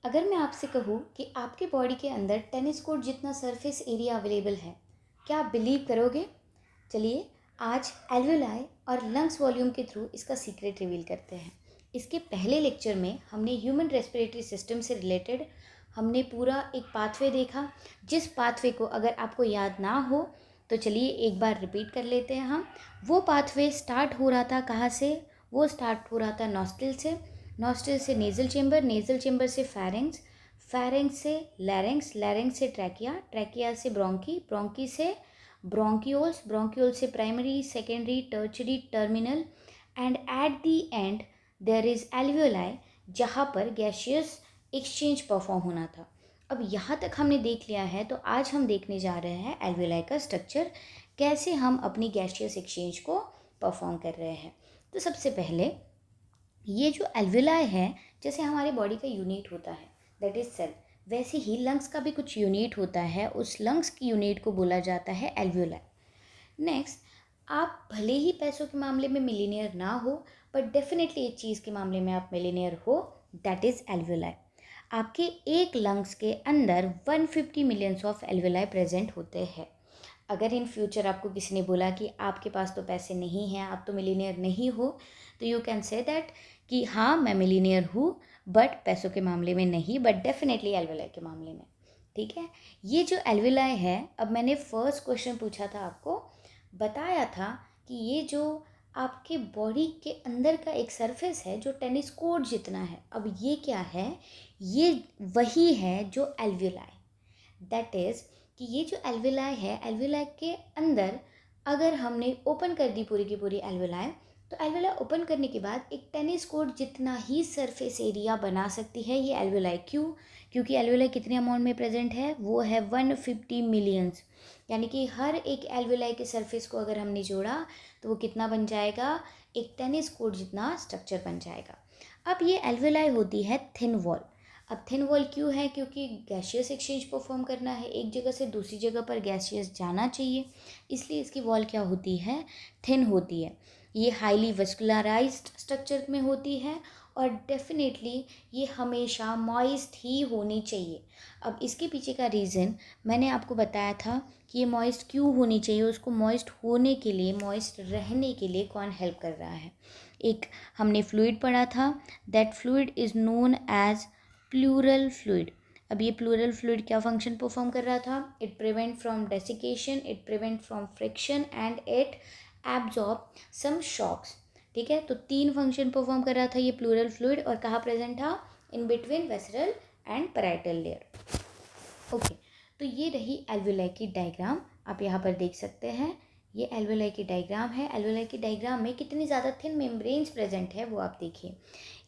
अगर मैं आपसे कहूँ कि आपके बॉडी के अंदर टेनिस कोर्ट जितना सरफेस एरिया अवेलेबल है, क्या आप बिलीव करोगे? चलिए, आज एल्वेलाई और लंग्स वॉल्यूम के थ्रू इसका सीक्रेट रिवील करते हैं। इसके पहले लेक्चर में हमने ह्यूमन रेस्पिरेटरी सिस्टम से रिलेटेड हमने पूरा एक पाथवे देखा, जिस पाथवे को अगर आपको याद ना हो तो चलिए एक बार रिपीट कर लेते हैं हम। वो पाथवे स्टार्ट हो रहा था कहाँ से? वो स्टार्ट हो रहा था नॉस्ट्रिल से, नॉस्ट्रिल से नेज़ल चेम्बर, नेज़ल चेम्बर से फेरेंक्स, फेरेंक्स से लैरिंक्स, लैरिंक्स से ट्रैकिया, ट्रैकिया से ब्रोंकी, ब्रोंकी से ब्रोंक्यूल्स, ब्रोंक्यूल से primary, secondary, tertiary, terminal end at the end there is alveoli, जहाँ पर गैशियस एक्सचेंज परफॉर्म होना था। अब यहाँ तक हमने देख लिया है, तो आज हम देखने जा रहे हैं एल्वियोलाई का स्ट्रक्चर, कैसे हम अपनी गैशियस एक्सचेंज को परफॉर्म कर रहे हैं। तो सबसे पहले ये जो एल्वियोलाई है, जैसे हमारे बॉडी का यूनिट होता है दैट इज़ सेल, वैसे ही लंग्स का भी कुछ यूनिट होता है, उस लंग्स की यूनिट को बोला जाता है एल्वियोलाई। नेक्स्ट, आप भले ही पैसों के मामले में मिलीनियर ना हो, बट डेफिनेटली एक चीज़ के मामले में आप मिलीनियर हो, दैट इज़ एल्वियोलाई। आपके एक लंग्स के अंदर 150 मिलियंस ऑफ एल्वियोलाई प्रेजेंट होते हैं। अगर इन फ्यूचर आपको किसी ने बोला कि आपके पास तो पैसे नहीं हैं, आप तो मिलीनियर नहीं हो, तो यू कैन से दैट कि हाँ, मैं मिलीनियर हूँ, बट पैसों के मामले में नहीं, बट डेफिनेटली एल्वियोलाई के मामले में। ठीक है, ये जो एल्वियोलाई है, अब मैंने फर्स्ट क्वेश्चन पूछा था आपको, बताया था कि ये जो आपके बॉडी के अंदर का एक सरफेस है जो टेनिस कोर्ट जितना है, अब ये क्या है? ये वही है जो एल्वियोलाई, दैट इज़ कि ये जो एल्वियोलाई है, एल्वियोलाई के अंदर अगर हमने ओपन कर दी पूरी की पूरी एल्वियोलाई, तो एल्वियोलाई ओपन करने के बाद एक टेनिस कोर्ट जितना ही सरफेस एरिया बना सकती है ये एल्वियोलाई। क्यों? क्योंकि एल्वियोलाई कितने अमाउंट में प्रेजेंट है? वो है 150 मिलियंस, यानी कि हर एक एल्वियोलाई के सरफेस को अगर हमने जोड़ा तो वो कितना बन जाएगा? एक टेनिस कोर्ट जितना स्ट्रक्चर बन जाएगा। अब ये एल्वियोलाई होती है थिन वॉल। अब थिन वॉल क्यों है? क्योंकि गैशियस एक्सचेंज परफॉर्म करना है, एक जगह से दूसरी जगह पर गैशियस जाना चाहिए, इसलिए इसकी वॉल क्या होती है? थिन होती है। ये हाईली वस्कुलराइज्ड स्ट्रक्चर में होती है और डेफिनेटली ये हमेशा मॉइस्ट ही होनी चाहिए। अब इसके पीछे का रीज़न मैंने आपको बताया था कि ये मॉइस्ट क्यों होनी चाहिए, उसको मॉइस्ट होने के लिए, मॉइस्ट रहने के लिए कौन हेल्प कर रहा है। एक हमने फ्लूइड पढ़ा था, that fluid is known as pleural fluid. अब ये प्लूरल फ्लूइड क्या फंक्शन परफॉर्म कर रहा था? It prevent from desiccation, it prevent from friction and it absorb some shocks. ठीक है, तो 3 फंक्शन परफॉर्म कर रहा था ये प्लूरल फ्लूइड, और कहाँ प्रेजेंट था? In between visceral and parietal layer. Okay, तो ये रही एल्वियोलाई की डायग्राम, आप यहाँ पर देख सकते हैं, ये एल्वियोलाई की डायग्राम है। एल्वियोलाई की डायग्राम में कितनी ज़्यादा थिन मेम्ब्रेन्स प्रेजेंट है वो आप देखिए।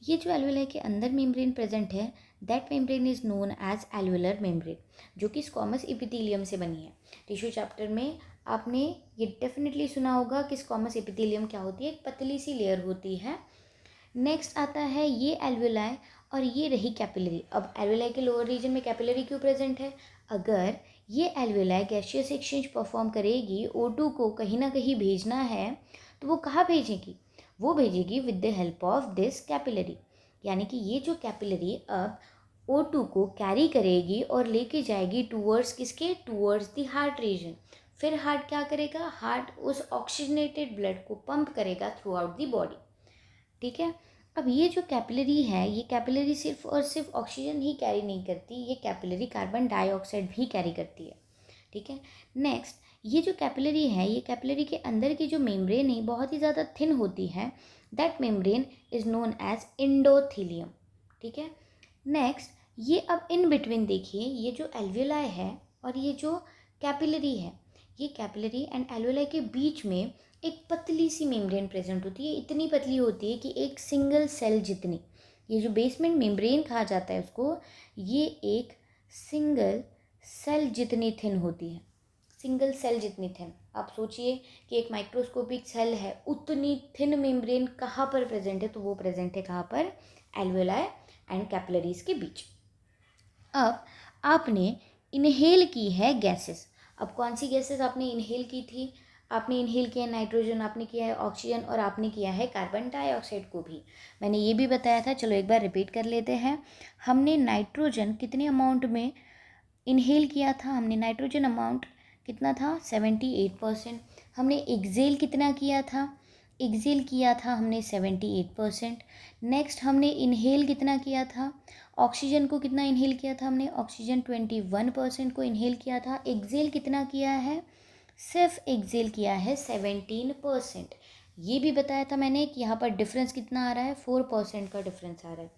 ये जो एल्वियोलाई के अंदर मेम्ब्रेन प्रेजेंट है, that membrane is known as alveolar membrane, जो कि स्क्वामस एपिथेलियम से बनी है। टिश्यू चैप्टर में आपने ये डेफिनेटली सुना होगा कि स्क्वामस एपिथेलियम क्या होती है, एक पतली सी लेयर होती है। नेक्स्ट आता है ये एल्वियोलाई, और ये रही कैपिलरी। अब एल्वियोलाई के लोअर रीजन में कैपिलरी क्यों प्रेजेंट है? अगर ये एल्वियोलाई गैशियस एक्सचेंज परफॉर्म करेगी, O2 को कहीं ना कहीं भेजना है, तो वो कहाँ भेजेगी? वो भेजेगी with the help of this capillary, यानी कि ये जो कैपिलरी अब O2 को कैरी करेगी और लेके जाएगी टूवर्ड्स किसके? Towards the heart region. फिर हार्ट क्या करेगा? हार्ट उस ऑक्सीजनेटेड ब्लड को पंप करेगा थ्रू आउट द बॉडी। ठीक है, अब ये जो कैपिलरी है, ये कैपिलरी सिर्फ और सिर्फ ऑक्सीजन ही कैरी नहीं करती, ये कैपिलरी कार्बन डाइऑक्साइड भी कैरी करती है। ठीक है, नेक्स्ट, ये जो कैपिलरी है, ये कैपिलरी के अंदर की जो मेम्ब्रेन है बहुत ही ज़्यादा थिन होती है, that membrane is known as endothelium. ठीक है, नेक्स्ट, ये अब इन बिटवीन देखिए, ये जो एल्वियोलाई है और ये जो कैपिलरी है, ये कैपिलरी एंड एल्वियोलाई के बीच में एक पतली सी मेम्ब्रेन प्रेजेंट होती है। इतनी पतली होती है कि एक सिंगल सेल जितनी, ये जो बेसमेंट मेम्ब्रेन कहा जाता है उसको, ये एक सिंगल सेल जितनी थिन होती है। सिंगल सेल जितनी थिन, आप सोचिए कि एक माइक्रोस्कोपिक सेल है, उतनी थिन मेम्ब्रेन कहाँ पर प्रेजेंट है? तो वो प्रेजेंट है कहाँ पर? एल्वियोलाई एंड कैपिलरीज के बीच। अब आपने इनहेल की है गैसेस। अब कौन सी गैसेस आपने इनहेल की थी? आपने इनहेल किया है नाइट्रोजन, आपने किया है ऑक्सीजन और आपने किया है कार्बन डाइऑक्साइड को भी। मैंने ये भी बताया था, चलो एक बार रिपीट कर लेते हैं। हमने नाइट्रोजन कितने अमाउंट में इनहेल किया था? हमने नाइट्रोजन अमाउंट कितना था? 78%। हमने एक्सेल कितना किया था? एक्सेल किया था हमने 78%। नेक्स्ट हमने इनहेल कितना किया था? ऑक्सीजन को कितना इनहेल किया था हमने? ऑक्सीजन 21% को इनहेल किया था। एक्सेल कितना किया है? सिर्फ एक्सेल किया है 17%। ये भी बताया था मैंने कि यहाँ पर डिफरेंस कितना आ रहा है? 4% का डिफरेंस आ रहा है।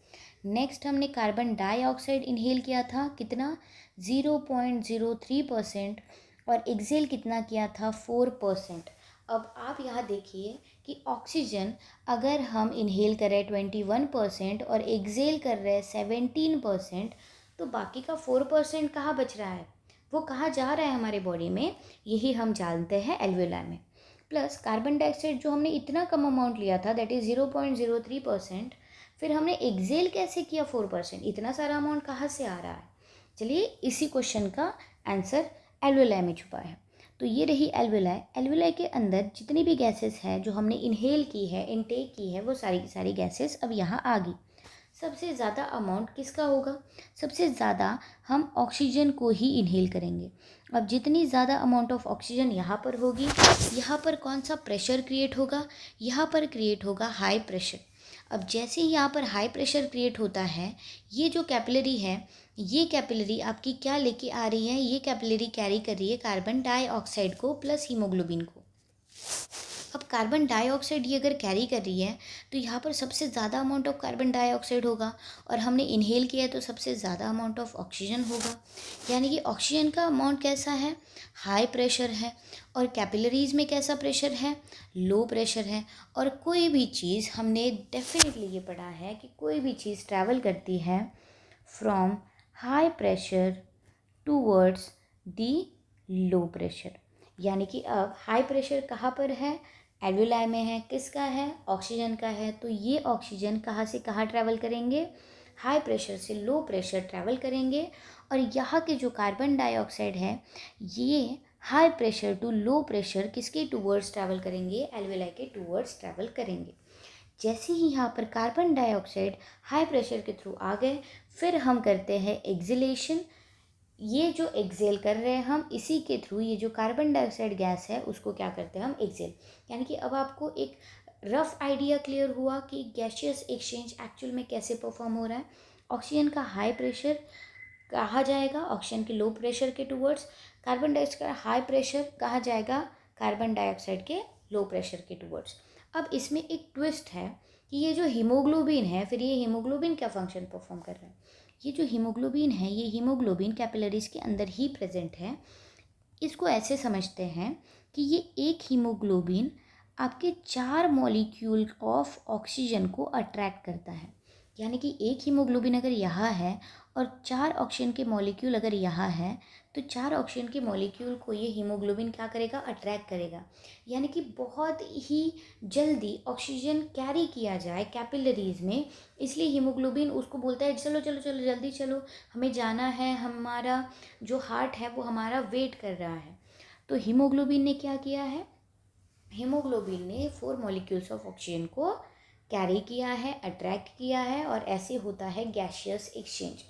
नेक्स्ट हमने कार्बन डाइऑक्साइड इनहेल किया था, कितना? 0.03%। और एक्सेल कितना किया था? 4%। अब आप यहाँ देखिए कि ऑक्सीजन अगर हम इनहेल कर रहे हैं 21% और एक्सेल कर रहे हैं 17%, तो बाकी का 4% कहाँ बच रहा है? वो कहाँ जा रहा है हमारे बॉडी में? यही हम जानते हैं एल्वेोलाई में। प्लस कार्बन डाइऑक्साइड जो हमने इतना कम अमाउंट लिया था, दैट इज़ 0.03%, फिर हमने एक्सेल कैसे किया 4%? इतना सारा अमाउंट कहाँ से आ रहा है? चलिए इसी क्वेश्चन का आंसर एल्वेोलाई में छुपा है। तो ये रही एल्वेोलाई। एल्वेोलाई के अंदर जितनी भी गैसेस हैं जो हमने इनहेल की है, इनटेक की है, वो सारी की सारी गैसेस अब यहाँ आ गई। सबसे ज़्यादा अमाउंट किसका होगा? सबसे ज़्यादा हम ऑक्सीजन को ही इनहेल करेंगे। अब जितनी ज़्यादा अमाउंट ऑफ ऑक्सीजन यहाँ पर होगी, यहाँ पर कौन सा प्रेशर क्रिएट होगा? यहाँ पर क्रिएट होगा हाई प्रेशर। अब जैसे ही यहाँ पर हाई प्रेशर क्रिएट होता है, ये जो कैपिलरी है, ये कैपिलरी आपकी क्या लेके आ रही है? ये कैपिलरी कैरी कर रही है कार्बन डाइऑक्साइड को प्लस हीमोग्लोबिन को। अब कार्बन डाइऑक्साइड ये अगर कैरी कर रही है तो यहाँ पर सबसे ज़्यादा अमाउंट ऑफ कार्बन डाइऑक्साइड होगा, और हमने इनहेल किया है तो सबसे ज़्यादा अमाउंट ऑफ ऑक्सीजन होगा। यानी कि ऑक्सीजन का अमाउंट कैसा है? हाई प्रेशर है। और कैपिलरीज में कैसा प्रेशर है? लो प्रेशर है। और कोई भी चीज़, हमने डेफिनेटली ये पढ़ा है कि कोई भी चीज़ ट्रैवल करती है from high pressure towards the low pressure. यानी कि अब हाई प्रेशर कहाँ पर है? एल्वेोलाई में है। किसका है? ऑक्सीजन का है। तो ये ऑक्सीजन कहाँ से कहाँ ट्रैवल करेंगे? हाई प्रेशर से लो प्रेशर ट्रैवल करेंगे। और यहाँ के जो कार्बन डाइऑक्साइड है, ये high pressure to low pressure किसके टूवर्ड्स ट्रैवल करेंगे? एल्वेोलाई के टूवर्ड्स ट्रैवल करेंगे। जैसे ही यहाँ पर कार्बन डाइऑक्साइड हाई प्रेशर के थ्रू आ गए, फिर हम करते हैं एक्सेलेशन। ये जो एक्सेल कर रहे हैं हम, इसी के थ्रू ये जो कार्बन डाइऑक्साइड गैस है उसको क्या करते हैं हम? एक्सेल। यानी कि अब आपको एक रफ आइडिया क्लियर हुआ कि गैसियस एक्सचेंज एक्चुअल में कैसे परफॉर्म हो रहा है। ऑक्सीजन का हाई प्रेशर कहाँ जाएगा? ऑक्सीजन के लो प्रेशर के टूवर्ड्स। कार्बन डाइऑक्साइड का हाई प्रेशर कहाँ जाएगा? कार्बन डाइऑक्साइड के लो प्रेशर के टूवर्ड्स। अब इसमें एक ट्विस्ट है कि ये जो हीमोग्लोबिन है, फिर ये हीमोग्लोबिन क्या फंक्शन परफॉर्म कर रहा है? ये जो हीमोग्लोबिन है, ये हीमोग्लोबिन कैपिलरीज के अंदर ही प्रेजेंट है। इसको ऐसे समझते हैं कि ये एक हीमोग्लोबिन आपके 4 मॉलिक्यूल ऑफ ऑक्सीजन को अट्रैक्ट करता है। यानी कि एक हीमोग्लोबिन अगर यहाँ है और 4 ऑक्सीजन के मॉलिक्यूल अगर यहाँ है, तो 4 ऑक्सीजन के मॉलिक्यूल को ये हीमोग्लोबिन क्या करेगा? अट्रैक्ट करेगा। यानी कि बहुत ही जल्दी ऑक्सीजन कैरी किया जाए कैपिलरीज में, इसलिए हीमोग्लोबिन उसको बोलता है चलो चलो चलो जल्दी चलो, हमें जाना है, हमारा जो हार्ट है वो हमारा वेट कर रहा है। तो हीमोग्लोबिन ने क्या किया है? हीमोग्लोबिन ने 4 मॉलिक्यूल्स ऑफ ऑक्सीजन को कैरी किया है, अट्रैक्ट किया है, और ऐसे होता है gaseous exchange.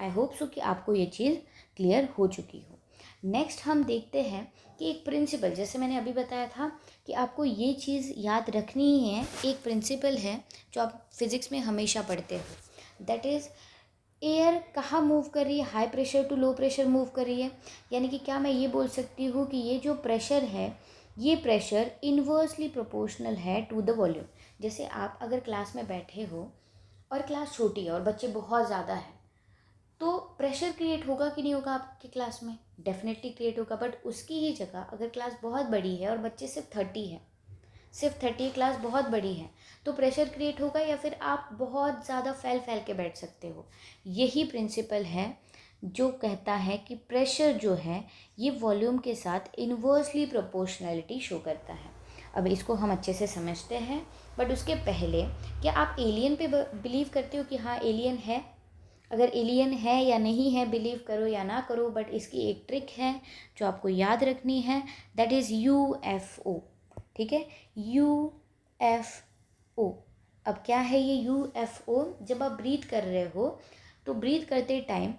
I hope so कि आपको ये चीज़ क्लियर हो चुकी हो। नेक्स्ट हम देखते हैं कि एक प्रिंसिपल, जैसे मैंने अभी बताया था कि आपको ये चीज़ याद रखनी ही है। एक प्रिंसिपल है जो आप फिज़िक्स में हमेशा पढ़ते हो, दैट इज़ एयर कहाँ मूव कर रही है? High pressure to low pressure move कर रही है। यानी कि क्या मैं ये बोल सकती हूँ कि ये जो प्रेशर है, ये प्रेशर इन्वर्सली प्रोपोर्शनल है टू द वॉल्यूम। जैसे आप अगर क्लास में बैठे हो और क्लास छोटी है और बच्चे बहुत ज़्यादा हैं, तो प्रेशर क्रिएट होगा कि नहीं होगा आपकी क्लास में? डेफिनेटली क्रिएट होगा। बट उसकी ही जगह अगर क्लास बहुत बड़ी है और बच्चे सिर्फ 30 है, सिर्फ 30 क्लास बहुत बड़ी है, तो प्रेशर क्रिएट होगा या फिर आप बहुत ज़्यादा फैल फैल के बैठ सकते हो। यही प्रिंसिपल है जो कहता है कि प्रेशर जो है ये वॉल्यूम के साथ इन्वर्सली प्रोपोर्शनैलिटी शो करता है। अब इसको हम अच्छे से समझते हैं, बट उसके पहले क्या आप एलियन पे बिलीव करते हो कि हाँ एलियन है? अगर एलियन है या नहीं है, बिलीव करो या ना करो, बट इसकी एक ट्रिक है जो आपको याद रखनी है, दैट इज़ UFO। ठीक है, UFO। अब क्या है ये UFO? जब आप ब्रीथ कर रहे हो तो ब्रीथ करते टाइम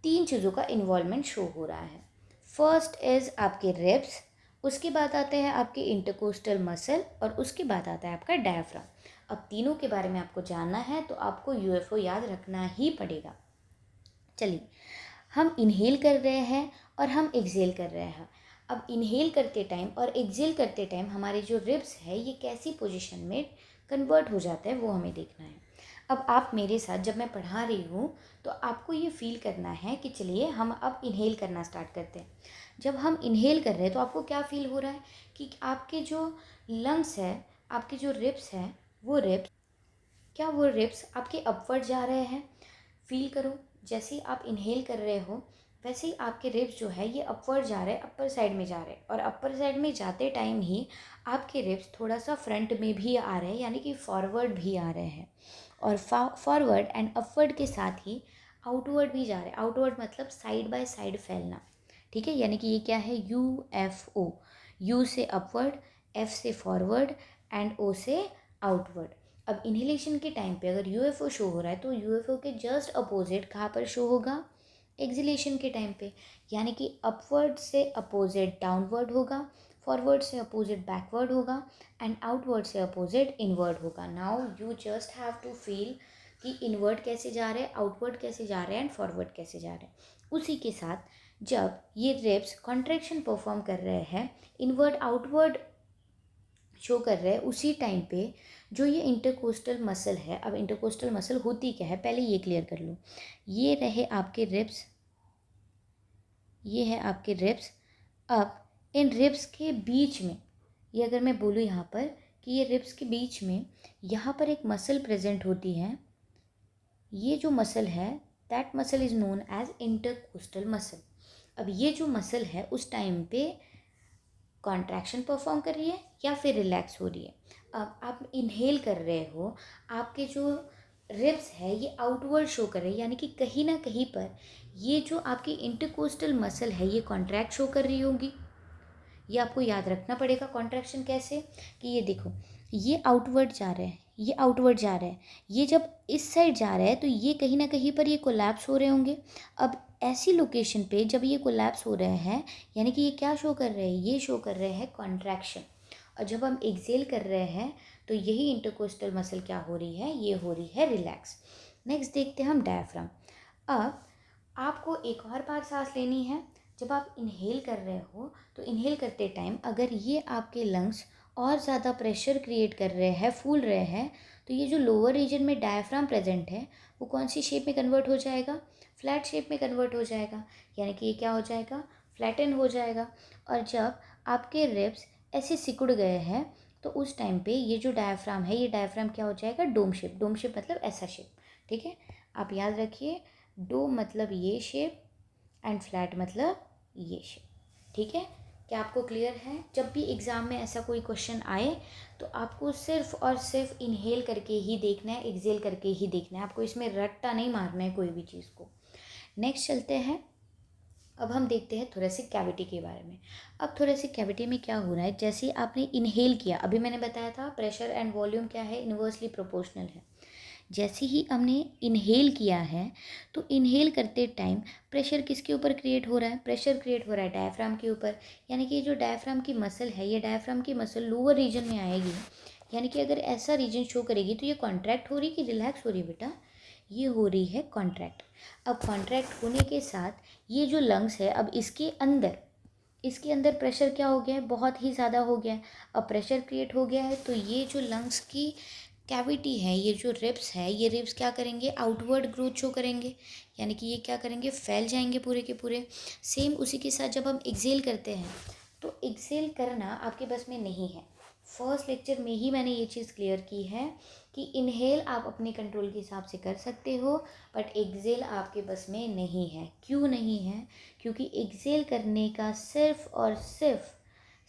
3 चीज़ों का इन्वॉल्वमेंट शो हो रहा है। फर्स्ट इज़ आपके रिब्स, उसके बाद आते हैं आपके इंटरकोस्टल मसल, और उसके बाद आता है आपका डायफ्राम। अब तीनों के बारे में आपको जानना है तो आपको UFO याद रखना ही पड़ेगा। चलिए, हम इनहेल कर रहे हैं और हम एक्सेल कर रहे हैं। अब इनहेल करते टाइम और एक्सेल करते टाइम हमारे जो रिब्स है ये कैसी पोजीशन में कन्वर्ट हो जाता है वो हमें देखना है। अब आप मेरे साथ, जब मैं पढ़ा रही हूँ तो आपको ये फील करना है कि चलिए हम अब इनहेल करना स्टार्ट करते हैं। जब हम इनहेल कर रहे हैं तो आपको क्या फील हो रहा है कि आपके जो लंग्स है, आपके जो रिब्स हैं, वो रिब्स, क्या वो रिब्स आपके अपवर्ड जा रहे हैं? फील करो, जैसे ही आप इनहेल कर रहे हो वैसे ही आपके रिब्स जो है ये अपवर्ड जा रहे हैं, अपर साइड में जा रहे हैं, और अपर साइड में जाते टाइम ही आपके रिब्स थोड़ा सा फ्रंट में भी आ रहे हैं, यानी कि फॉरवर्ड भी आ रहे हैं, और फॉरवर्ड एंड अपवर्ड के साथ ही आउटवर्ड भी जा रहे हैं। आउटवर्ड मतलब साइड बाय साइड फैलना। ठीक है, यानी कि ये क्या है? UFO। U से अपवर्ड, F से फॉरवर्ड एंड O से आउटवर्ड। अब इनहेलेशन के टाइम पे अगर UFO शो हो रहा है तो UFO के जस्ट अपोजिट कहाँ पर शो होगा? एक्सहेलेशन के टाइम पे, यानी कि अपवर्ड से अपोजिट डाउनवर्ड होगा, फॉरवर्ड से अपोजिट बैकवर्ड होगा, एंड आउटवर्ड से अपोजिट इनवर्ड होगा। Now you just have to feel कि इनवर्ड कैसे जा रहे हैं, आउटवर्ड कैसे जा रहे हैं, एंड फॉरवर्ड कैसे जा रहे हैं। उसी के साथ जब ये रिब्स कॉन्ट्रैक्शन परफॉर्म कर रहे हैं, इनवर्ड आउटवर्ड शो कर रहे हैं, उसी टाइम पे जो ये इंटरकोस्टल मसल है, अब इंटरकोस्टल मसल होती क्या है पहले ये क्लियर कर लो। ये रहे आपके रिब्स, ये है आपके रिब्स। अब इन रिब्स के बीच में, ये अगर मैं बोलूँ यहाँ पर कि ये रिब्स के बीच में यहाँ पर एक मसल प्रेजेंट होती है, ये जो मसल है that muscle is known as intercostal muscle. अब ये जो मसल है उस टाइम पे कॉन्ट्रैक्शन परफॉर्म कर रही है या फिर रिलैक्स हो रही है। अब आप इनहेल कर रहे हो, आपके जो रिब्स है ये आउटवर्ड शो कर रहे हैं, यानी कि कहीं ना कहीं पर ये जो आपकी इंटरकोस्टल मसल है ये कॉन्ट्रैक्ट शो कर रही होगी। ये आपको याद रखना पड़ेगा। कॉन्ट्रैक्शन कैसे? कि ये देखो, ये आउटवर्ड जा रहे हैं, ये आउटवर्ड जा रहे हैं, ये जब इस साइड जा रहा है तो ये कहीं ना कहीं पर ये कोलैप्स हो रहे होंगे। अब ऐसी लोकेशन पे जब ये कोलैप्स हो रहे हैं, यानी कि ये क्या शो कर रहे हैं? ये शो कर रहे हैं कॉन्ट्रैक्शन। और जब हम एक्सेल कर रहे हैं तो यही इंटरकोस्टल मसल क्या हो रही है? ये हो रही है रिलैक्स। नेक्स्ट देखते हैं हम डायफ्राम। अब आपको एक और बार सांस लेनी है। जब आप इनहेल कर रहे हो तो इनहेल करते टाइम अगर ये आपके लंग्स और ज़्यादा प्रेशर क्रिएट कर रहे हैं, फूल रहे हैं, तो ये जो लोअर रीजन में डायफ्राम प्रेजेंट है वो कौन सी शेप में कन्वर्ट हो जाएगा? फ्लैट शेप में कन्वर्ट हो जाएगा, यानी कि ये क्या हो जाएगा? फ्लैटन हो जाएगा। और जब आपके रिब्स ऐसे सिकुड़ गए हैं तो उस टाइम पे ये जो डायफ्राम है, ये डायफ्राम क्या हो जाएगा? Dome shape. डोम शेप मतलब ऐसा शेप। ठीक है, आप याद रखिए, डोम मतलब ये शेप एंड फ्लैट मतलब ये शेप। ठीक है, क्या आपको क्लियर है? जब भी एग्ज़ाम में ऐसा कोई क्वेश्चन आए तो आपको सिर्फ और सिर्फ इनहेल करके ही देखना है, एक्सेल करके ही देखना है, आपको इसमें रट्टा नहीं मारना है कोई भी चीज़ को। नेक्स्ट चलते हैं, अब हम देखते हैं थोरेसिक कैविटी के बारे में। अब थोरेसिक कैविटी में क्या हो रहा है? जैसे आपने इनहेल किया, अभी मैंने बताया था प्रेशर एंड वॉल्यूम क्या है? इन्वर्सली प्रोपोर्शनल है। जैसे ही हमने इनहेल किया है तो इनहेल करते टाइम प्रेशर किसके ऊपर क्रिएट हो रहा है? प्रेशर क्रिएट हो रहा है डायफ्राम के ऊपर, यानी कि ये जो डायफ्राम की मसल है, ये डायफ्राम की मसल लोअर रीजन में आएगी, यानी कि अगर ऐसा रीजन शो करेगी तो ये कॉन्ट्रैक्ट हो रही कि रिलैक्स हो रही है बेटा? ये हो रही है कॉन्ट्रैक्ट। अब कॉन्ट्रैक्ट होने के साथ ये जो लंग्स है, अब इसके अंदर प्रेशर क्या हो गया है? बहुत ही ज़्यादा हो गया है। अब प्रेशर क्रिएट हो गया है तो ये जो लंग्स की कैविटी है, ये जो रिब्स है, ये रिब्स क्या करेंगे? आउटवर्ड ग्रोथ शो करेंगे, यानी कि ये क्या करेंगे? फैल जाएंगे पूरे के पूरे। सेम उसी के साथ जब हम एक्सेल करते हैं तो एक्सेल करना आपके बस में नहीं है। फर्स्ट लेक्चर में ही मैंने ये चीज़ क्लियर की है कि इनहेल आप अपने कंट्रोल के हिसाब से कर सकते हो, बट एक्सेल आपके बस में नहीं है। क्यों नहीं है? क्योंकि एक्सेल करने का सिर्फ और सिर्फ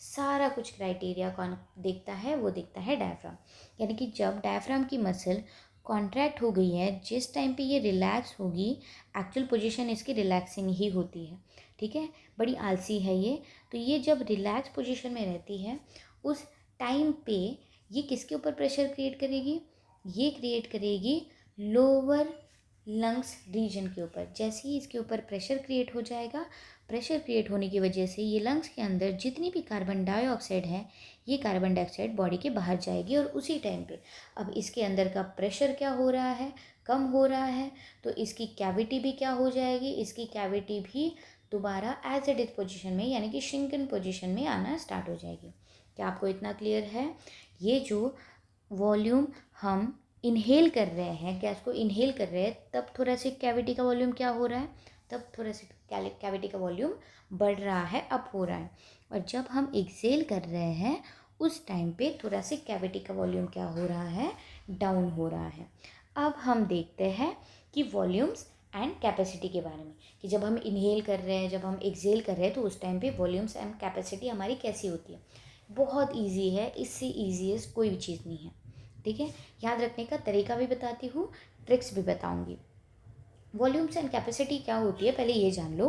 सारा कुछ क्राइटेरिया कौन देखता है? वो देखता है डायफ्राम। यानी कि जब डायफ्राम की मसल कॉन्ट्रैक्ट हो गई है, जिस टाइम पे ये रिलैक्स होगी, एक्चुअल पोजीशन इसकी रिलैक्सिंग ही होती है, ठीक है। बड़ी आलसी है ये। तो ये जब रिलैक्स पोजीशन में रहती है उस टाइम पे ये किसके ऊपर प्रेशर क्रिएट करेगी? ये क्रिएट करेगी लोअर लंग्स रीजन के ऊपर। जैसे ही इसके ऊपर प्रेशर क्रिएट हो जाएगा, प्रेशर क्रिएट होने की वजह से ये लंग्स के अंदर जितनी भी कार्बन डाइऑक्साइड है, ये कार्बन डाइऑक्साइड बॉडी के बाहर जाएगी। और उसी टाइम पे अब इसके अंदर का प्रेशर क्या हो रहा है? कम हो रहा है। तो इसकी कैविटी भी क्या हो जाएगी? इसकी कैविटी भी दोबारा एज इट इज पोजिशन में, यानी कि श्रिंकन पोजिशन में आना स्टार्ट हो जाएगी। क्या आपको इतना क्लियर है? ये जो वॉल्यूम हम इनहेल कर रहे हैं, गैस को इनहेल कर रहे हैं, तब थोड़ा सा कैविटी का वॉल्यूम क्या हो रहा है? तब थोड़ा सा कैविटी का वॉल्यूम बढ़ रहा है, अप हो रहा है। और जब हम एक्सेल कर रहे हैं उस टाइम पे थोड़ा सा कैविटी का वॉल्यूम क्या हो रहा है? डाउन हो रहा है। अब हम देखते हैं कि वॉल्यूम्स एंड कैपेसिटी के बारे में, कि जब हम इनहेल कर रहे हैं, जब हम एक्सेल कर रहे हैं, तो उस टाइम पे वॉल्यूम्स एंड कैपेसिटी हमारी कैसी होती है। बहुत ईजी है, इससे ईजीएस्ट कोई भी चीज़ नहीं है, ठीक है। याद रखने का तरीका भी बताती हूँ, ट्रिक्स भी बताऊँगी। वॉल्यूम्स एंड कैपेसिटी क्या होती है, पहले ये जान लो।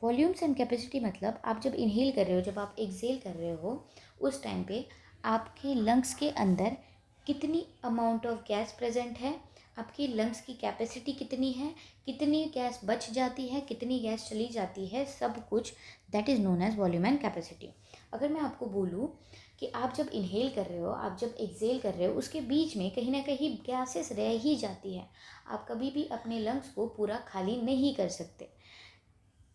वॉल्यूम्स एंड कैपेसिटी मतलब आप जब इनहेल कर रहे हो, जब आप एक्सेल कर रहे हो, उस टाइम पे आपके लंग्स के अंदर कितनी अमाउंट ऑफ गैस प्रेजेंट है, आपकी लंग्स की कैपेसिटी कितनी है, कितनी गैस बच जाती है, कितनी गैस चली जाती है, सब कुछ that is known as volume and capacity. अगर मैं आपको बोलूँ कि आप जब इनहेल कर रहे हो, आप जब एक्सेल कर रहे हो, उसके बीच में कहीं ना कहीं गैसेस रह ही जाती है। आप कभी भी अपने लंग्स को पूरा खाली नहीं कर सकते।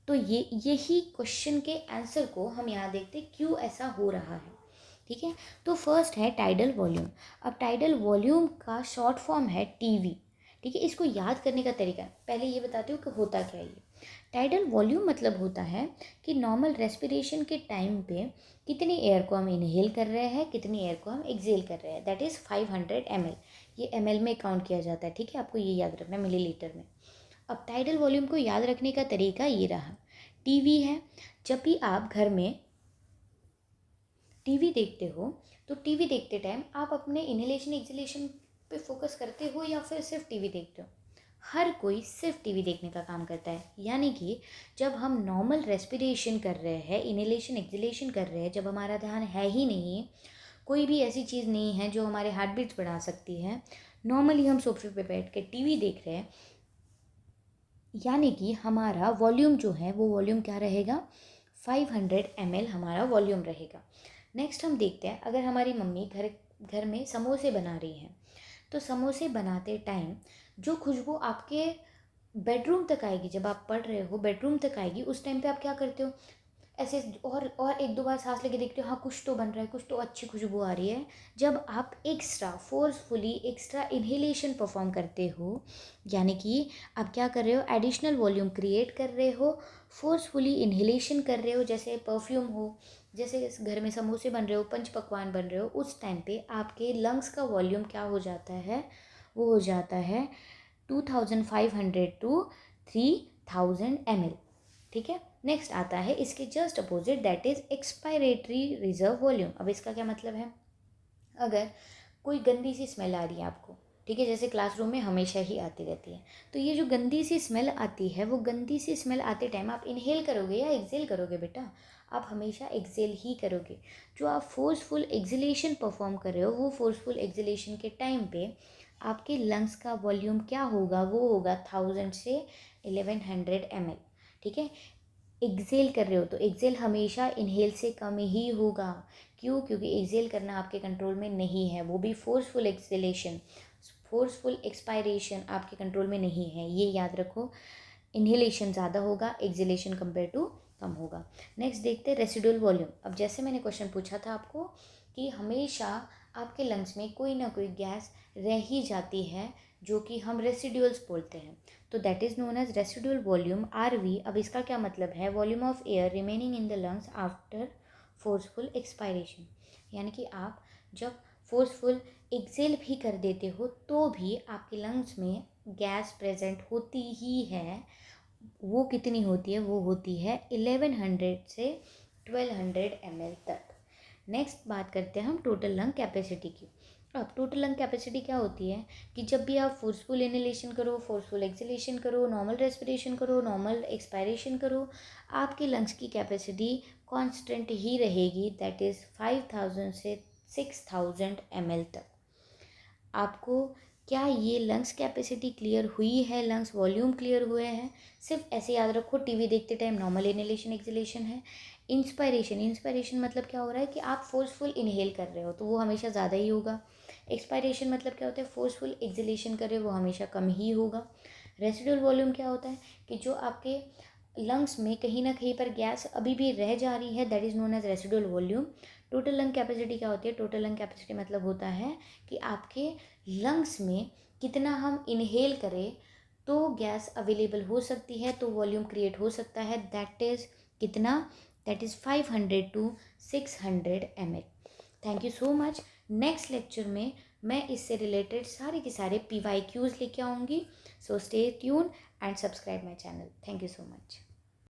तो यही क्वेश्चन के आंसर को हम यहाँ देखते क्यों ऐसा हो रहा है, ठीक है। तो फर्स्ट है टाइडल वॉल्यूम। अब टाइडल वॉल्यूम का शॉर्ट फॉर्म है टीवी, ठीक है। इसको याद करने का तरीका पहले ये बताती हूँ कि होता क्या है ये। टाइडल वॉल्यूम मतलब होता है कि नॉर्मल रेस्पिरेशन के टाइम पे कितनी एयर को हम इनहेल कर रहे हैं, कितनी एयर को हम एक्सेल कर रहे हैं, दैट इज़ 500 ml। ये ml में काउंट किया जाता है, ठीक है। आपको ये याद रखना है मिलीलीटर में। अब टाइडल वॉल्यूम को याद रखने का तरीका ये रहा। टीवी है, जब भी आप घर में टीवी देखते हो, तो टीवी देखते टाइम आप अपने इनहेलेशन एक्सहेलेशन पे फोकस करते हो या फिर सिर्फ टीवी देखते हो? हर कोई सिर्फ टीवी देखने का काम करता है। यानी कि जब हम नॉर्मल रेस्पिरेशन कर रहे हैं, इनहेलेशन एक्सहेलेशन कर रहे हैं, जब हमारा ध्यान है ही नहीं, कोई भी ऐसी चीज़ नहीं है जो हमारे हार्ट बीट्स बढ़ा सकती है, नॉर्मली हम सोफे पे बैठ के टीवी देख रहे हैं, यानी कि हमारा वॉल्यूम जो है वो वॉल्यूम क्या रहेगा? 500 ml हमारा वॉल्यूम रहेगा। नेक्स्ट हम देखते हैं, अगर हमारी मम्मी घर घर में समोसे बना रही हैं, तो समोसे बनाते टाइम जो खुशबू आपके बेडरूम तक आएगी, जब आप पढ़ रहे हो बेडरूम तक आएगी, उस टाइम पे आप क्या करते हो? ऐसे और एक दो बार सांस लेके देखते हो, हाँ कुछ तो बन रहा है, कुछ तो अच्छी खुशबू आ रही है। जब आप extra forcefully extra inhalation perform करते हो, यानी कि आप क्या कर रहे हो? एडिशनल वॉल्यूम क्रिएट कर रहे हो, फोर्सफुली इन्हेलेशन कर रहे हो, जैसे परफ्यूम हो, जैसे इस घर में समोसे बन रहे हो, पंच पकवान बन रहे हो, उस टाइम पे आपके लंग्स का वॉल्यूम क्या हो जाता है? वो हो जाता है 2500 टू 3000 ml, ठीक है। नेक्स्ट आता है इसके just opposite, that is expiratory reserve volume. अब इसका क्या मतलब है? अगर कोई गंदी सी स्मेल आ रही है आपको, ठीक है, जैसे क्लासरूम में हमेशा ही आती रहती है, तो ये जो गंदी सी स्मेल आती है, वो गंदी सी स्मेल आते टाइम आप इनहेल करोगे या एक्सेल करोगे बेटा? आप हमेशा एक्सेल ही करोगे। जो आप फोर्सफुल एक्सेलेशन परफॉर्म कर रहे हो, वो फोर्सफुल एक्सेलेशन के टाइम पे आपके लंग्स का वॉल्यूम क्या होगा? वो होगा 1000 से 1100 ml, ठीक है। एक्सेल कर रहे हो तो एक्सेल हमेशा इनहेल से कम ही होगा। क्यों? क्योंकि एक्सेल करना आपके कंट्रोल में नहीं है, वो भी फोर्सफुल एक्सेलेशन, फोर्सफुल एक्सपायरेशन आपके कंट्रोल में नहीं है, ये याद रखो। इनहेलेशन ज़्यादा होगा, एक्सेलेशन कंपेयर टू कम होगा। नेक्स्ट देखते हैं रेसिडुअल वॉल्यूम। अब जैसे मैंने क्वेश्चन पूछा था आपको कि हमेशा आपके लंग्स में कोई ना कोई गैस रह ही जाती है, जो कि हम रेसिडुअल्स बोलते हैं, तो that is known as residual volume, RV। अब इसका क्या मतलब है? Volume of air remaining in the lungs after forceful expiration. यानी कि आप जब फोर्सफुल एक्सेल भी कर देते हो तो भी आपके लंग्स में गैस प्रेजेंट होती ही है। वो कितनी होती है? वो होती है 1100 से 1200 ml तक। नेक्स्ट बात करते हैं हम टोटल लंग कैपेसिटी की। अब टोटल लंग कैपेसिटी क्या होती है कि जब भी आप फोर्सफुल इनहेलेशन करो, फोर्सफुल एक्सहेलेशन करो, नॉर्मल रेस्पिरेशन करो, नॉर्मल एक्सपायरेशन करो, आपके लंग्स की कैपेसिटी कांस्टेंट ही रहेगी, दैट इज़ 5000 से 6000 ml तक। आपको क्या ये लंग्स कैपेसिटी क्लियर हुई है, लंग्स वॉल्यूम क्लियर हुए हैं? सिर्फ ऐसे याद रखो, टीवी देखते टाइम नॉर्मल इनहेलेशन एक्सहेलेशन है। इंस्पायरेशन मतलब क्या हो रहा है कि आप फोर्सफुल इनहेल कर रहे हो तो वो हमेशा ज़्यादा ही होगा। एक्सपायरेशन मतलब क्या होता है, फोर्सफुल एक्सहेलेशन कर रहे हो वो हमेशा कम ही होगा। रेसिडुअल वॉल्यूम क्या होता है कि जो आपके लंग्स में कहीं ना कहीं पर गैस अभी भी रह जा रही है, that is known as residual volume. Total lung capacity क्या होती है? टोटल लंग कैपेसिटी मतलब होता है कि आपके लंग्स में कितना हम इनहेल करें तो गैस अवेलेबल हो सकती है, तो वॉल्यूम क्रिएट हो सकता है, दैट इज़ कितना? That is 500 to 600 ml। Thank you so much. Next lecture में मैं इससे रिलेटेड सारे के सारे PYQs लेके आऊँगी। So stay tune and subscribe my channel. Thank you so much.